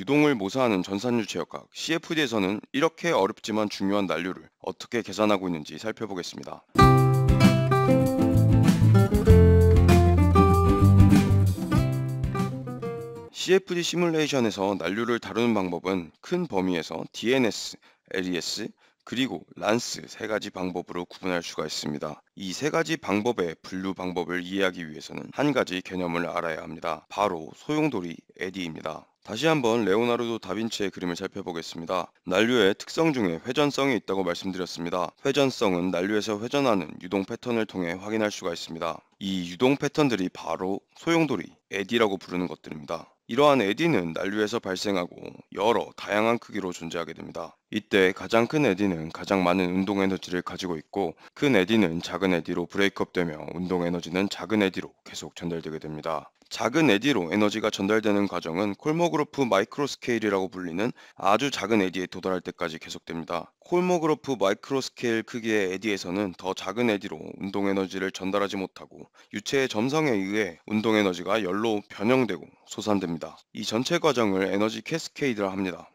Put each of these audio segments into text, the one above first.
유동을 모사하는 전산류 제어각 CFD에서는 이렇게 어렵지만 중요한 난류를 어떻게 계산하고 있는지 살펴보겠습니다. CFD 시뮬레이션에서 난류를 다루는 방법은 큰 범위에서 DNS, LES, 그리고 란스 세 가지 방법으로 구분할 수가 있습니다. 이 세 가지 방법의 분류 방법을 이해하기 위해서는 한 가지 개념을 알아야 합니다. 바로 소용돌이 에디입니다. 다시 한번 레오나르도 다빈치의 그림을 살펴보겠습니다. 난류의 특성 중에 회전성이 있다고 말씀드렸습니다. 회전성은 난류에서 회전하는 유동 패턴을 통해 확인할 수가 있습니다. 이 유동 패턴들이 바로 소용돌이 에디라고 부르는 것들입니다. 이러한 에디는 난류에서 발생하고 여러 다양한 크기로 존재하게 됩니다. 이때 가장 큰 에디는 가장 많은 운동 에너지를 가지고 있고, 큰 에디는 작은 에디로 브레이크업되며 운동 에너지는 작은 에디로 계속 전달되게 됩니다. 작은 에디로 에너지가 전달되는 과정은 콜모그로프 마이크로스케일이라고 불리는 아주 작은 에디에 도달할 때까지 계속됩니다. 콜모그로프 마이크로스케일 크기의 에디에서는 더 작은 에디로 운동 에너지를 전달하지 못하고 유체의 점성에 의해 운동 에너지가 열로 변형되고 솟아납니다. 이 전체 과정을 에너지 캐스케이드라 합니다.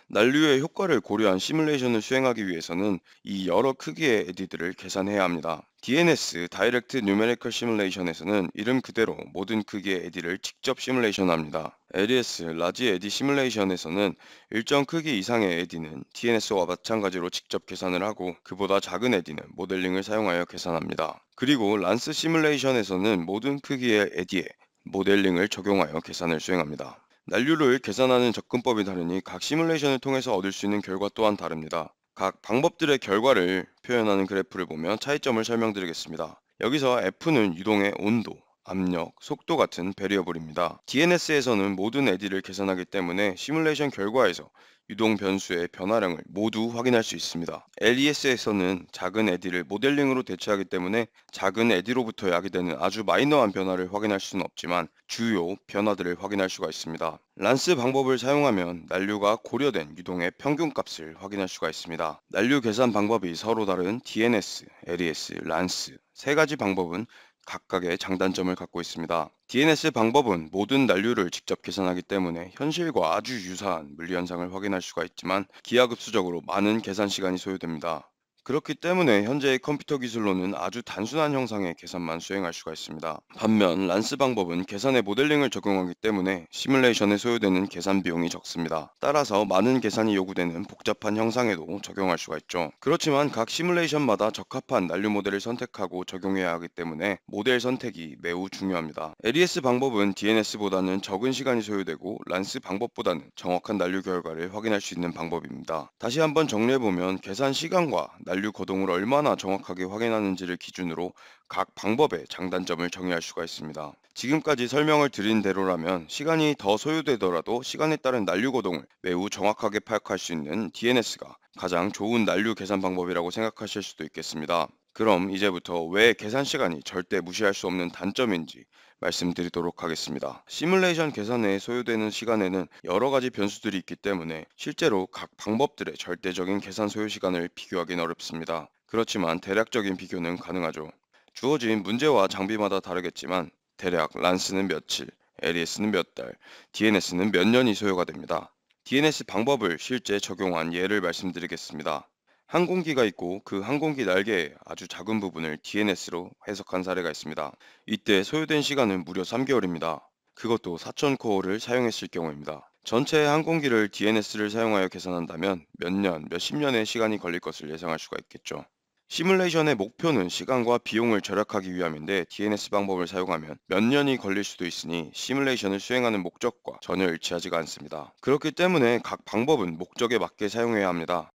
난류의 효과를 고려한 시뮬레이션을 수행하기 위해서는 이 여러 크기의 에디들을 계산해야 합니다. DNS (Direct Numerical Simulation에서는 이름 그대로 모든 크기의 에디를 직접 시뮬레이션합니다. LES (Large Eddy Simulation에서는 일정 크기 이상의 에디는 TNS와 마찬가지로 직접 계산을 하고, 그보다 작은 에디는 모델링을 사용하여 계산합니다. 그리고 란스 시뮬레이션에서는 모든 크기의 에디에 모델링을 적용하여 계산을 수행합니다. 난류를 계산하는 접근법이 다르니 각 시뮬레이션을 통해서 얻을 수 있는 결과 또한 다릅니다. 각 방법들의 결과를 표현하는 그래프를 보며 차이점을 설명드리겠습니다. 여기서 F는 유동의 온도, 압력, 속도 같은 베리어블입니다. DNS에서는 모든 에디를 계산하기 때문에 시뮬레이션 결과에서 유동 변수의 변화량을 모두 확인할 수 있습니다. LES에서는 작은 에디를 모델링으로 대체하기 때문에 작은 에디로부터 야기되는 아주 마이너한 변화를 확인할 수는 없지만 주요 변화들을 확인할 수가 있습니다. 란스 방법을 사용하면 난류가 고려된 유동의 평균값을 확인할 수가 있습니다. 난류 계산 방법이 서로 다른 DNS, LES, 란스 세 가지 방법은 각각의 장단점을 갖고 있습니다. DNS 방법은 모든 난류를 직접 계산하기 때문에 현실과 아주 유사한 물리 현상을 확인할 수가 있지만 기하급수적으로 많은 계산 시간이 소요됩니다. 그렇기 때문에 현재의 컴퓨터 기술로는 아주 단순한 형상의 계산만 수행할 수가 있습니다. 반면 란스 방법은 계산의 모델링을 적용하기 때문에 시뮬레이션에 소요되는 계산 비용이 적습니다. 따라서 많은 계산이 요구되는 복잡한 형상에도 적용할 수가 있죠. 그렇지만 각 시뮬레이션마다 적합한 난류 모델을 선택하고 적용해야 하기 때문에 모델 선택이 매우 중요합니다. LES 방법은 DNS보다는 적은 시간이 소요되고 란스 방법보다는 정확한 난류 결과를 확인할 수 있는 방법입니다. 다시 한번 정리해보면 계산 시간과 난류 거동을 얼마나 정확하게 확인하는지를 기준으로 각 방법의 장단점을 정의할 수가 있습니다. 지금까지 설명을 드린 대로라면 시간이 더 소요되더라도 시간에 따른 난류 거동을 매우 정확하게 파악할 수 있는 DNS가 가장 좋은 난류 계산 방법이라고 생각하실 수도 있겠습니다. 그럼 이제부터 왜 계산 시간이 절대 무시할 수 없는 단점인지 말씀드리도록 하겠습니다. 시뮬레이션 계산에 소요되는 시간에는 여러 가지 변수들이 있기 때문에 실제로 각 방법들의 절대적인 계산 소요 시간을 비교하기는 어렵습니다. 그렇지만 대략적인 비교는 가능하죠. 주어진 문제와 장비마다 다르겠지만 대략 란스는 며칠, LES는 몇 달, DNS는 몇 년이 소요가 됩니다. DNS 방법을 실제 적용한 예를 말씀드리겠습니다. 항공기가 있고 그 항공기 날개의 아주 작은 부분을 DNS로 해석한 사례가 있습니다. 이때 소요된 시간은 무려 3개월입니다. 그것도 4000코어를 사용했을 경우입니다. 전체 항공기를 DNS를 사용하여 계산한다면 몇 년, 몇십 년의 시간이 걸릴 것을 예상할 수가 있겠죠. 시뮬레이션의 목표는 시간과 비용을 절약하기 위함인데 DNS 방법을 사용하면 몇 년이 걸릴 수도 있으니 시뮬레이션을 수행하는 목적과 전혀 일치하지가 않습니다. 그렇기 때문에 각 방법은 목적에 맞게 사용해야 합니다.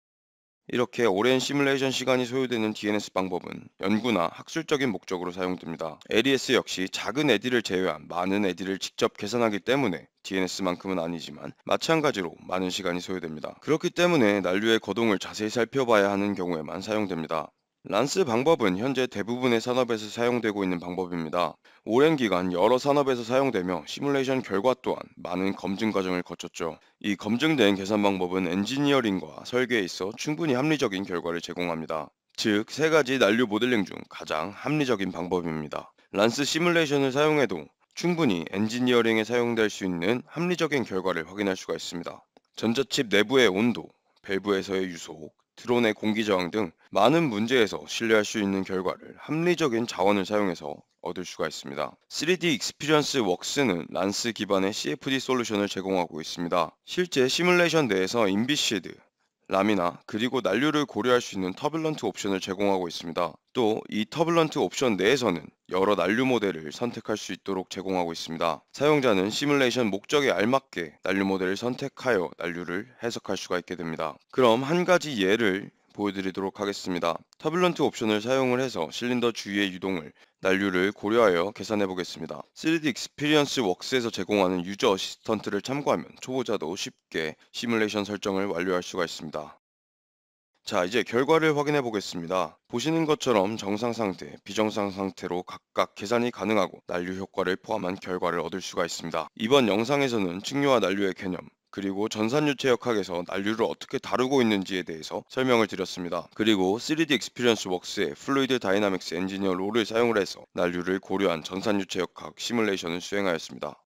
이렇게 오랜 시뮬레이션 시간이 소요되는 DNS 방법은 연구나 학술적인 목적으로 사용됩니다. LES 역시 작은 에디를 제외한 많은 에디를 직접 계산하기 때문에 DNS만큼은 아니지만 마찬가지로 많은 시간이 소요됩니다. 그렇기 때문에 난류의 거동을 자세히 살펴봐야 하는 경우에만 사용됩니다. 란스 방법은 현재 대부분의 산업에서 사용되고 있는 방법입니다. 오랜 기간 여러 산업에서 사용되며 시뮬레이션 결과 또한 많은 검증 과정을 거쳤죠. 이 검증된 계산 방법은 엔지니어링과 설계에 있어 충분히 합리적인 결과를 제공합니다. 즉, 세 가지 난류 모델링 중 가장 합리적인 방법입니다. 란스 시뮬레이션을 사용해도 충분히 엔지니어링에 사용될 수 있는 합리적인 결과를 확인할 수가 있습니다. 전자칩 내부의 온도, 밸브에서의 유속, 드론의 공기 저항 등 많은 문제에서 신뢰할 수 있는 결과를 합리적인 자원을 사용해서 얻을 수가 있습니다. 3D 익스피리언스 웍스는 란스 기반의 CFD 솔루션을 제공하고 있습니다. 실제 시뮬레이션 내에서 인비시드, 라미나 그리고 난류를 고려할 수 있는 터뷸런트 옵션을 제공하고 있습니다. 또 이 터뷸런트 옵션 내에서는 여러 난류 모델을 선택할 수 있도록 제공하고 있습니다. 사용자는 시뮬레이션 목적에 알맞게 난류 모델을 선택하여 난류를 해석할 수가 있게 됩니다. 그럼 한 가지 예를 보여드리도록 하겠습니다. 터뷸런트 옵션을 사용을 해서 실린더 주위의 유동을 난류를 고려하여 계산해 보겠습니다. 3D 익스피리언스 웍스에서 제공하는 유저 어시스턴트를 참고하면 초보자도 쉽게 시뮬레이션 설정을 완료할 수가 있습니다. 자, 이제 결과를 확인해 보겠습니다. 보시는 것처럼 정상 상태, 비정상 상태로 각각 계산이 가능하고 난류 효과를 포함한 결과를 얻을 수가 있습니다. 이번 영상에서는 측류와 난류의 개념, 그리고 전산유체역학에서 난류를 어떻게 다루고 있는지에 대해서 설명을 드렸습니다. 그리고 3D 익스피리언스 웍스의 플루이드 다이나믹스 엔지니어 롤을 사용을 해서 난류를 고려한 전산유체역학 시뮬레이션을 수행하였습니다.